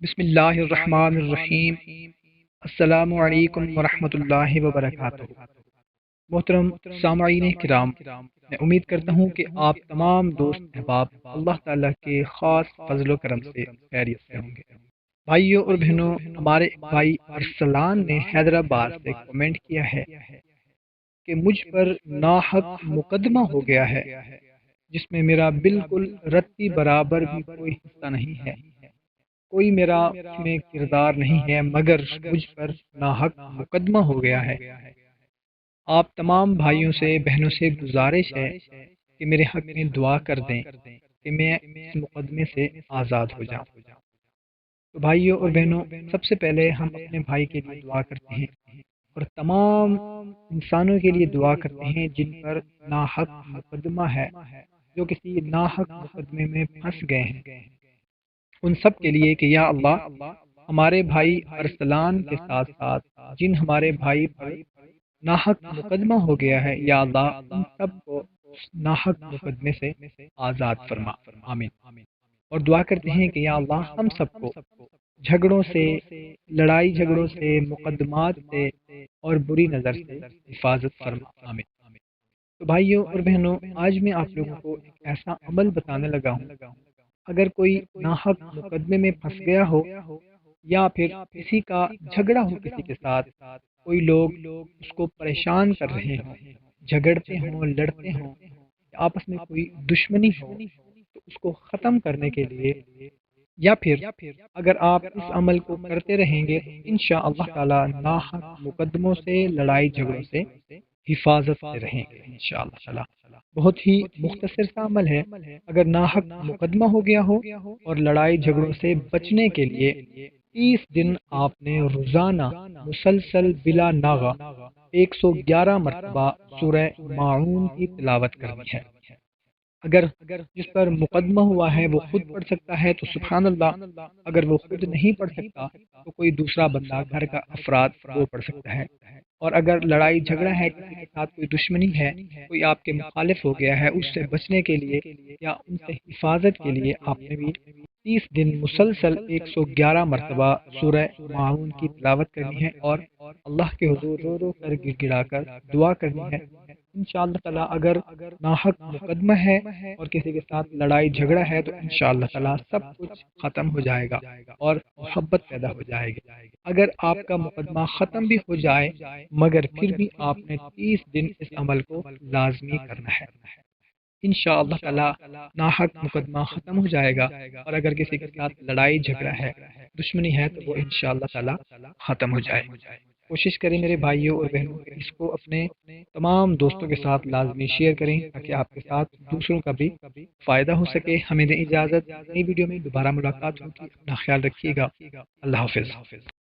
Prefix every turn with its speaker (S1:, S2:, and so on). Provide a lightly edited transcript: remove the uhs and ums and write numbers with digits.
S1: بسم اللہ الرحمن الرحیم۔ السلام علیکم ورحمۃ اللہ وبرکاتہ۔ محترم سامعین کرام، میں امید کرتا ہوں کہ آپ تمام دوست احباب اللہ تعالیٰ کے خاص فضل و کرم سے خیریت سے ہوں گے۔ بھائیوں اور بہنوں، ہمارے بھائی ارسلان نے حیدرآباد سے کمنٹ کیا ہے کہ مجھ پر ناحق مقدمہ ہو گیا ہے جس میں میرا بالکل رتی برابر بھی کوئی حصہ نہیں ہے، کوئی میرا اس میں کردار نہیں ہے، مگر مجھ پر ناحق مقدمہ ہو گیا ہے۔ آپ تمام بھائیوں سے بہنوں سے گزارش ہے کہ میرے حق میں دعا کر دیں کہ میں اس مقدمے سے آزاد ہو جاؤں۔ تو بھائیوں اور بہنوں، سب سے پہلے ہم اپنے بھائی کے لیے دعا کرتے ہیں اور تمام انسانوں کے لیے دعا کرتے ہیں جن پر ناحق مقدمہ ہے، جو کسی ناحق مقدمے میں پھنس گئے ہیں، ان سب کے لیے کہ یا اللہ، ہمارے بھائی ارسلان کے ساتھ ساتھ جن ہمارے بھائی پر ناحق مقدمہ ہو گیا ہے، یا اللہ ان سب کو ناحق مقدمے سے آزاد فرما، آمین۔ اور دعا کرتے ہیں کہ یا اللہ ہم سب کو جھگڑوں سے، لڑائی جھگڑوں سے، مقدمات سے اور بری نظر سے حفاظت فرما، آمین۔ تو بھائیوں اور بہنوں، آج میں آپ لوگوں کو ایک ایسا عمل بتانے لگا ہوں، اگر کوئی ناحق مقدمے میں پھنس گیا ہو یا پھر کسی کا جھگڑا ہو، کسی کے ساتھ کوئی لوگ اس کو پریشان کر رہے ہوں، جھگڑتے ہوں، لڑتے ہوں، آپس میں کوئی دشمنی ہو، تو اس کو ختم کرنے کے لیے یا پھر اگر آپ اس عمل کو کرتے رہیں گے تو انشاءاللہ تعالی ناحق مقدموں سے، لڑائی جھگڑوں سے حفاظت سے رہیں گے انشاءاللہ تعالی۔ بہت ہی مختصر سا عمل ہے۔ اگر ناحق مقدمہ ہو گیا ہو اور لڑائی جھگڑوں سے بچنے کے لیے 30 دن آپ نے روزانہ مسلسل بلا ناغہ 111 مرتبہ سورہ ماعون کی تلاوت کرنی ہے۔ اگر جس پر مقدمہ ہوا ہے وہ خود پڑھ سکتا ہے تو سبحان اللہ، اگر وہ خود نہیں پڑھ سکتا تو کوئی دوسرا بندہ گھر کا افراد وہ پڑھ سکتا ہے۔ اور اگر لڑائی جھگڑا ہے، کسی کے ساتھ کوئی دشمنی ہے، کوئی آپ کے مخالف ہو گیا ہے، اس سے بچنے کے لیے یا ان سے حفاظت کے لیے آپ نے بھی 30 دن مسلسل 111 مرتبہ سورہ معاون کی تلاوت کرنی ہے اور اللہ کے حضور رو رو کر گڑ گڑا کر دعا کرنی ہے۔ انشاءاللہ تعالی اگر ناحق مقدمہ ہے اور کسی کے ساتھ لڑائی جھگڑا ہے تو انشاءاللہ تعالی سب کچھ ختم ہو جائے گا اور محبت پیدا ہو جائے گی۔ اگر آپ کا مقدمہ ختم بھی ہو جائے مگر پھر بھی آپ نے 30 دن اس عمل کو لازمی کرنا ہے، انشاءاللہ تعالی ناحق مقدمہ ختم ہو جائے گا۔ اور اگر کسی کے ساتھ لڑائی جھگڑا ہے، دشمنی ہے، تو وہ انشاءاللہ تعالی ختم ہو جائے۔ کوشش کریں میرے بھائیوں اور بہنوں کہ اس کو اپنے تمام دوستوں کے ساتھ لازمی شیئر کریں تاکہ آپ کے ساتھ دوسروں کا بھی فائدہ ہو سکے۔ ہمیں دیں اجازت، نئی ویڈیو میں دوبارہ ملاقات ہوگی، اپنا خیال رکھیے گا، اللہ حافظ۔